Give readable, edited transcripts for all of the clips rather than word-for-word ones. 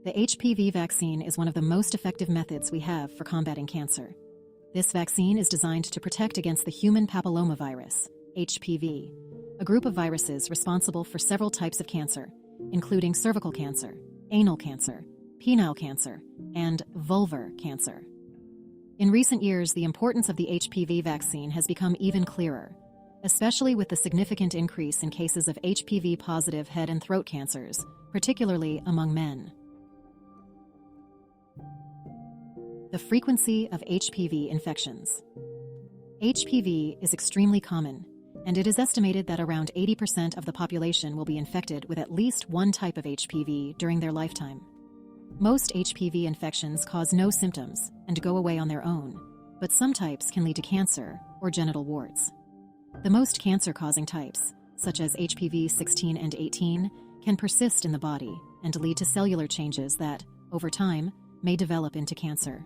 The HPV vaccine is one of the most effective methods we have for combating cancer. This vaccine is designed to protect against the human papillomavirus, HPV, a group of viruses responsible for several types of cancer, including cervical cancer, anal cancer, penile cancer, and vulvar cancer. In recent years, the importance of the HPV vaccine has become even clearer, especially with the significant increase in cases of HPV-positive head and throat cancers, particularly among men. The frequency of HPV infections. HPV is extremely common, and it is estimated that around 80% of the population will be infected with at least one type of HPV during their lifetime. Most HPV infections cause no symptoms and go away on their own, but some types can lead to cancer or genital warts. The most cancer-causing types, such as HPV 16 and 18, can persist in the body and lead to cellular changes that, over time, may develop into cancer.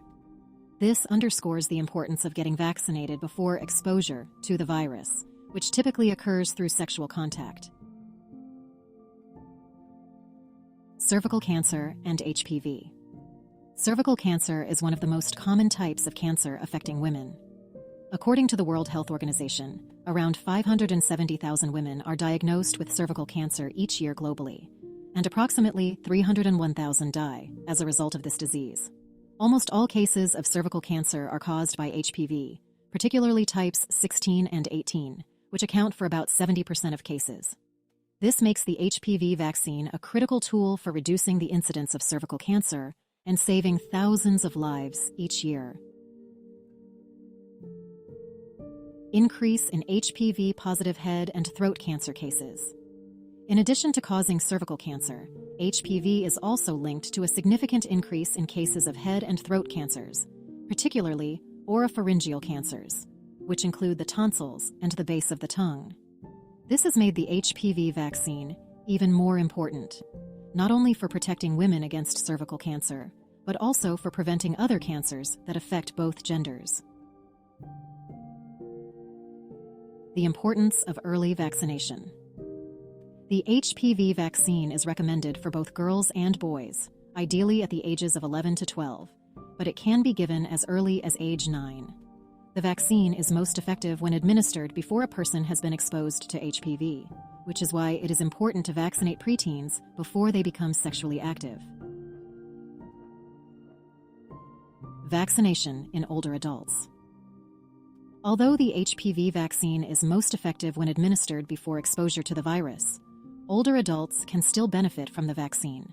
This underscores the importance of getting vaccinated before exposure to the virus, which typically occurs through sexual contact. Cervical cancer and HPV. Cervical cancer is one of the most common types of cancer affecting women. According to the World Health Organization, around 570,000 women are diagnosed with cervical cancer each year globally, and approximately 301,000 die as a result of this disease. Almost all cases of cervical cancer are caused by HPV, particularly types 16 and 18, which account for about 70% of cases. This makes the HPV vaccine a critical tool for reducing the incidence of cervical cancer and saving thousands of lives each year. Increase in HPV-positive head and throat cancer cases. In addition to causing cervical cancer, HPV is also linked to a significant increase in cases of head and throat cancers, particularly oropharyngeal cancers, which include the tonsils and the base of the tongue. This has made the HPV vaccine even more important, not only for protecting women against cervical cancer, but also for preventing other cancers that affect both genders. The importance of early vaccination. The HPV vaccine is recommended for both girls and boys, ideally at the ages of 11 to 12, but it can be given as early as age 9. The vaccine is most effective when administered before a person has been exposed to HPV, which is why it is important to vaccinate preteens before they become sexually active. Vaccination in older adults. Although the HPV vaccine is most effective when administered before exposure to the virus, older adults can still benefit from the vaccine.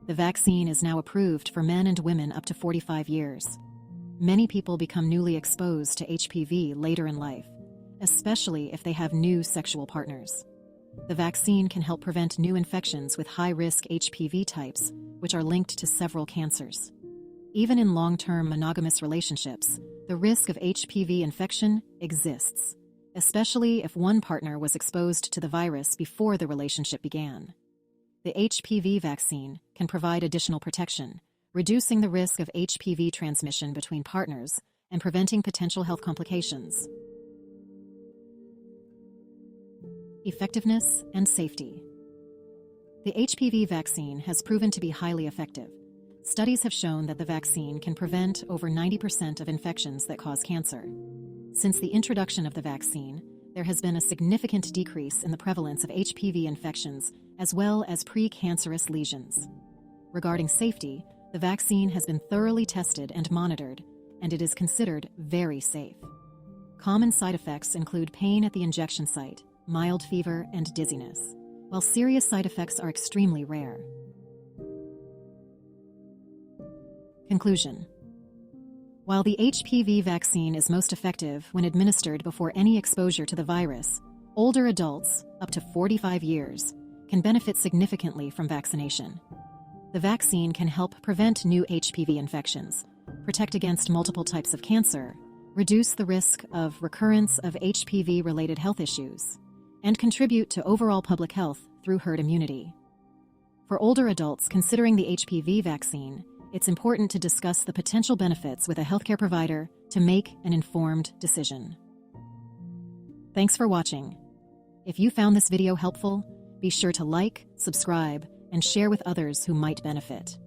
The vaccine is now approved for men and women up to 45 years. Many people become newly exposed to HPV later in life, especially if they have new sexual partners. The vaccine can help prevent new infections with high-risk HPV types, which are linked to several cancers. Even in long-term monogamous relationships, the risk of HPV infection exists, especially if one partner was exposed to the virus before the relationship began. The HPV vaccine can provide additional protection, reducing the risk of HPV transmission between partners and preventing potential health complications. Effectiveness and safety. The HPV vaccine has proven to be highly effective. Studies have shown that the vaccine can prevent over 90% of infections that cause cancer. Since the introduction of the vaccine, there has been a significant decrease in the prevalence of HPV infections as well as precancerous lesions. Regarding safety, the vaccine has been thoroughly tested and monitored, and it is considered very safe. Common side effects include pain at the injection site, mild fever, and dizziness, while serious side effects are extremely rare. Conclusion. While the HPV vaccine is most effective when administered before any exposure to the virus, older adults, up to 45 years, can benefit significantly from vaccination. The vaccine can help prevent new HPV infections, protect against multiple types of cancer, reduce the risk of recurrence of HPV-related health issues, and contribute to overall public health through herd immunity. For older adults considering the HPV vaccine, it's important to discuss the potential benefits with a healthcare provider to make an informed decision. Thanks for watching. If you found this video helpful, be sure to like, subscribe, and share with others who might benefit.